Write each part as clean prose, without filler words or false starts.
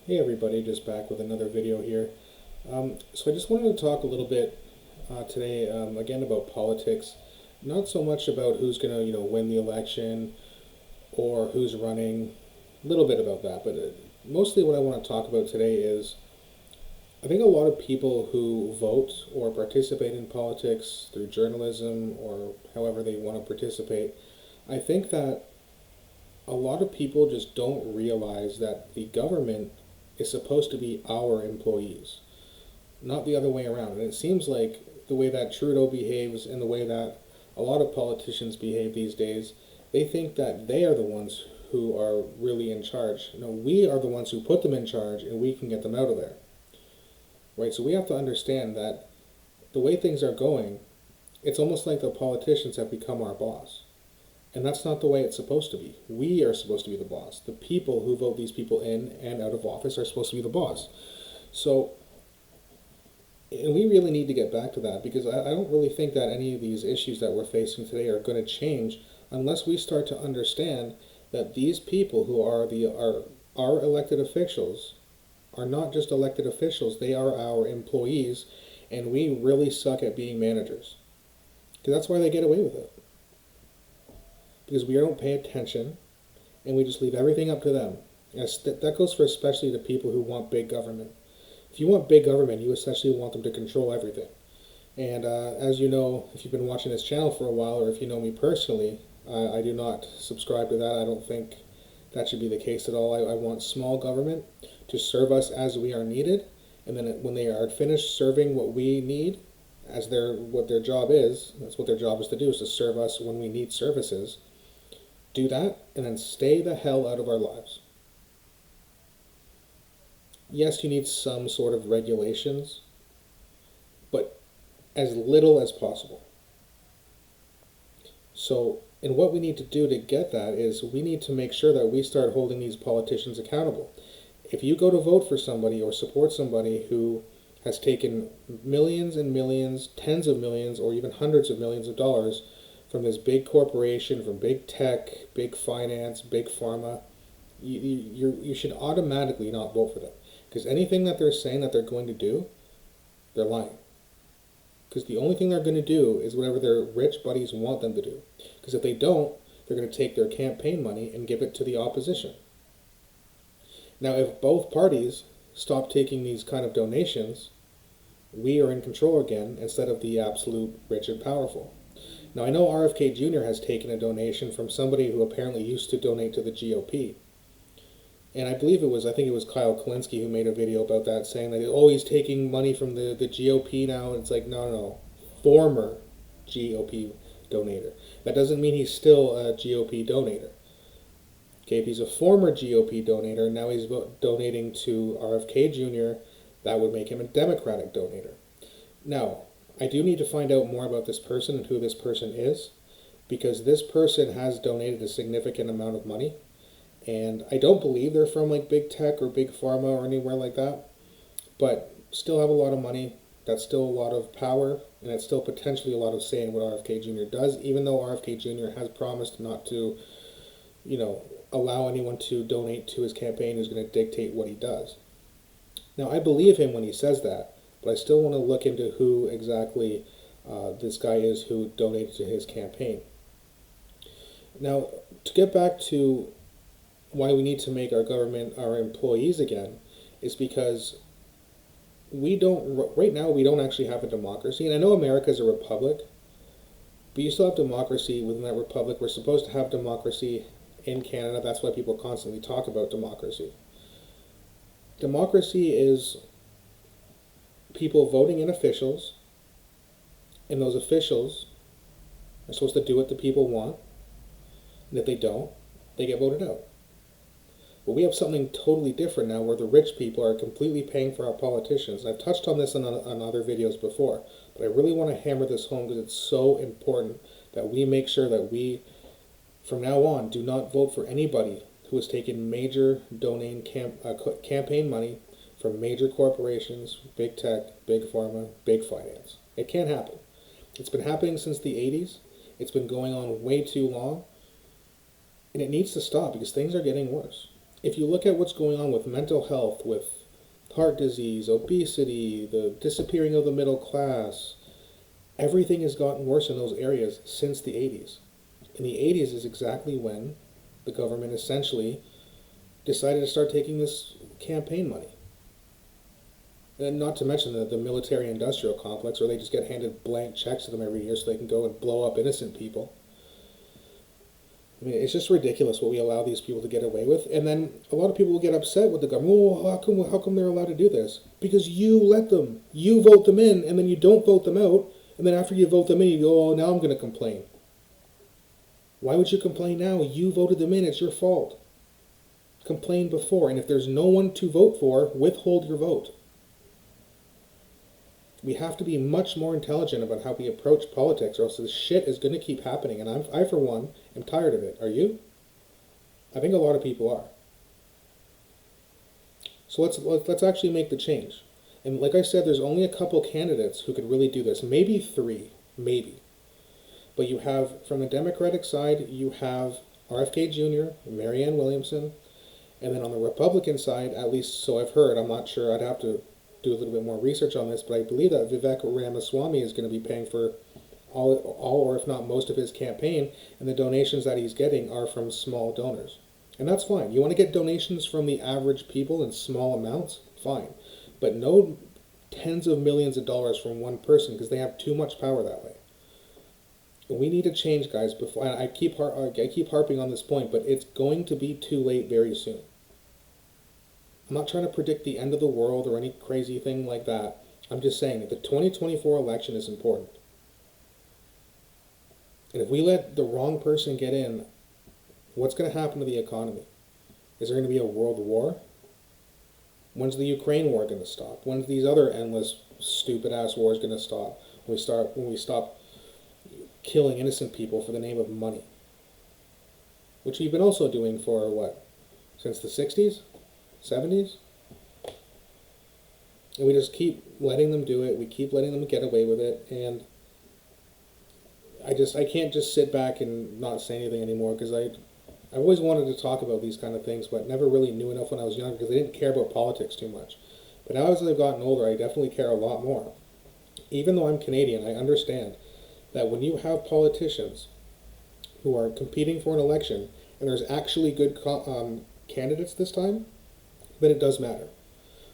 Hey everybody, just back with another video here. So I just wanted to talk a little bit today again about politics. Not so much about who's going to win the election or who's running. A little bit about that, but mostly what I want to talk about today is I think a lot of people who vote or participate in politics through journalism or however they want to participate, I think that a lot of people just don't realize that the government is supposed to be our employees, not the other way around. And it seems like the way that Trudeau behaves and the way that a lot of politicians behave these days, they think that they are the ones who are really in charge. No, we are the ones who put them in charge and we can get them out of there. Right? So we have to understand that the way things are going, it's almost like the politicians have become our boss. And that's not the way it's supposed to be. We are supposed to be the boss. The people who vote these people in and out of office are supposed to be the boss. So, and we really need to get back to that because I don't really think that any of these issues that we're facing today are going to change unless we start to understand that these people who are our elected officials are not just elected officials, they are our employees, and we really suck at being managers. Because that's why they get away with it. Because we don't pay attention and we just leave everything up to them. And that goes for especially the people who want big government. If you want big government, you essentially want them to control everything. And as you know, if you've been watching this channel for a while, or if you know me personally, I do not subscribe to that. I don't think that should be the case at all. I want small government to serve us as we are needed, and then when they are finished serving what we need, as what their job is, that's what their job is to do, is to serve us when we need services. Do that, and then stay the hell out of our lives. Yes, you need some sort of regulations, but as little as possible. So, and what we need to do to get that is we need to make sure that we start holding these politicians accountable. If you go to vote for somebody or support somebody who has taken millions and millions, tens of millions, or even hundreds of millions of dollars from this big corporation, from big tech, big finance, big pharma, you should automatically not vote for them. Because anything that they're saying that they're going to do, they're lying. Because the only thing they're going to do is whatever their rich buddies want them to do. Because if they don't, they're going to take their campaign money and give it to the opposition. Now, if both parties stop taking these kind of donations, we are in control again instead of the absolute rich and powerful. Now, I know RFK Jr. has taken a donation from somebody who apparently used to donate to the GOP. And I think it was Kyle Kalinske who made a video about that, saying that he's taking money from the GOP now. And it's like, no. Former GOP donator. That doesn't mean he's still a GOP donator. Okay, if he's a former GOP donator, now he's donating to RFK Jr., that would make him a Democratic donator. Now, I do need to find out more about this person and who this person is, because this person has donated a significant amount of money. And I don't believe they're from like big tech or big pharma or anywhere like that, but still have a lot of money. That's still a lot of power, and it's still potentially a lot of say in what RFK Jr. does, even though RFK Jr. has promised not to, allow anyone to donate to his campaign who's going to dictate what he does. Now, I believe him when he says that, but I still want to look into who exactly this guy is who donated to his campaign. Now, to get back to why we need to make our government our employees again is because right now we don't actually have a democracy. And I know America is a republic, but you still have democracy within that republic. We're supposed to have democracy in Canada. That's why people constantly talk about democracy. Democracy is people voting in officials, and those officials are supposed to do what the people want, and if they don't, they get voted out. But we have something totally different now where the rich people are completely paying for our politicians. I've touched on this on other videos before, but I really want to hammer this home because it's so important that we make sure that we, from now on, do not vote for anybody who has taken major campaign money from major corporations, big tech, big pharma, big finance. It can't happen. It's been happening since the 80s. It's been going on way too long. And it needs to stop because things are getting worse. if you look at what's going on with mental health, with heart disease, obesity, the disappearing of the middle class, everything has gotten worse in those areas since the 80s. In the 80s is exactly when the government essentially decided to start taking this campaign money. And not to mention the military industrial complex, where they just get handed blank checks to them every year so they can go and blow up innocent people. I mean, it's just ridiculous what we allow these people to get away with. And then a lot of people will get upset with the government. Oh, how come they're allowed to do this? Because you let them. You vote them in, and then you don't vote them out. And then after you vote them in, you go, oh, now I'm going to complain. Why would you complain now? You voted them in. It's your fault. Complain before. And if there's no one to vote for, withhold your vote. We have to be much more intelligent about how we approach politics, or else this shit is going to keep happening. And I, for one, am tired of it. Are you? I think a lot of people are. So let's actually make the change. And like I said, there's only a couple candidates who could really do this. Maybe three. Maybe. But you have, from the Democratic side, you have RFK Jr., Marianne Williamson, and then on the Republican side, at least so I've heard, I'm not sure, I'd have to do a little bit more research on this, but I believe that Vivek Ramaswamy is going to be paying for all or if not most of his campaign, and the donations that he's getting are from small donors. And that's fine. You want to get donations from the average people in small amounts? Fine. But no tens of millions of dollars from one person, because they have too much power that way. We need to change, guys. Before I keep harping on this point, but it's going to be too late very soon. I'm not trying to predict the end of the world or any crazy thing like that. I'm just saying that the 2024 election is important. And if we let the wrong person get in, what's going to happen to the economy? Is there going to be a world war? When's the Ukraine war going to stop? When's these other endless, stupid-ass wars going to stop? When we stop killing innocent people for the name of money? Which we've been also doing for, what, since the 60s? 70s? And we just keep letting them do it. We keep letting them get away with it. And I can't just sit back and not say anything anymore, because I always wanted to talk about these kind of things, but never really knew enough when I was younger, because I didn't care about politics too much. But now as I've gotten older, I definitely care a lot more. Even though I'm Canadian, I understand that when you have politicians who are competing for an election, and there's actually good candidates this time, then it does matter.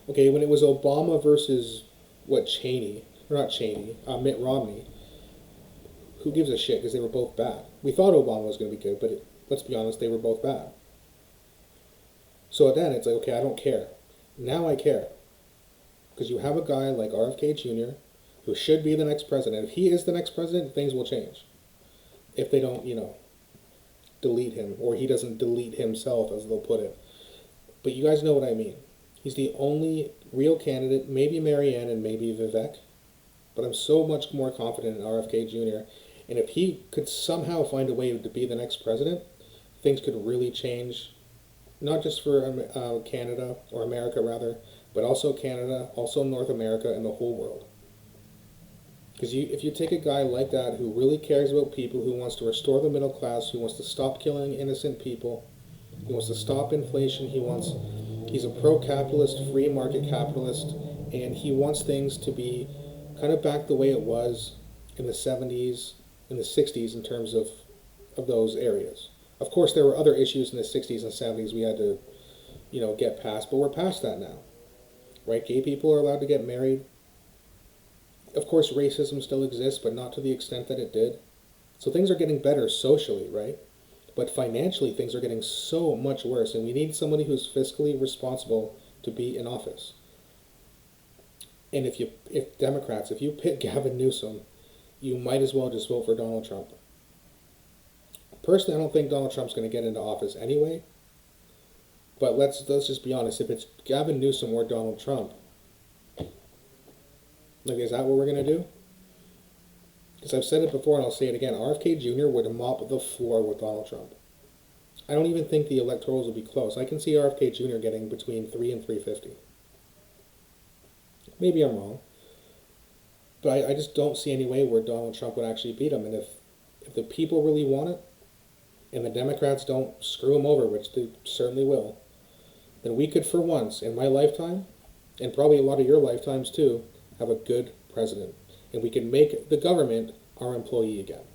Okay, when it was Obama versus, Mitt Romney, who gives a shit, because they were both bad. We thought Obama was going to be good, but let's be honest, they were both bad. So then it's like, okay, I don't care. Now I care. Because you have a guy like RFK Jr., who should be the next president. If he is the next president, things will change. If they don't, delete him, or he doesn't delete himself, as they'll put it. But you guys know what I mean. He's the only real candidate, maybe Marianne and maybe Vivek, but I'm so much more confident in RFK Jr., and if he could somehow find a way to be the next president, things could really change, not just for Canada, or America rather, but also Canada, also North America, and the whole world. Because if you take a guy like that who really cares about people, who wants to restore the middle class, who wants to stop killing innocent people, he wants to stop inflation, he's a pro-capitalist, free market capitalist, and he wants things to be kind of back the way it was in the 70s, in the 60s in terms of those areas. Of course, there were other issues in the 60s and 70s we had to, get past, but we're past that now. Right? Gay people are allowed to get married. Of course, racism still exists, but not to the extent that it did. So things are getting better socially, right? But financially, things are getting so much worse, and we need somebody who's fiscally responsible to be in office. And if Democrats, if you pick Gavin Newsom, you might as well just vote for Donald Trump. Personally, I don't think Donald Trump's going to get into office anyway. But let's just be honest. If it's Gavin Newsom or Donald Trump, is that what we're going to do? Because I've said it before and I'll say it again. RFK Jr. would mop the floor with Donald Trump. I don't even think the electorals will be close. I can see RFK Jr. getting between 3 and 350. Maybe I'm wrong. But I just don't see any way where Donald Trump would actually beat him. And if the people really want it, and the Democrats don't screw him over, which they certainly will, then we could, for once in my lifetime, and probably a lot of your lifetimes too, have a good president. And we can make the government our employee again.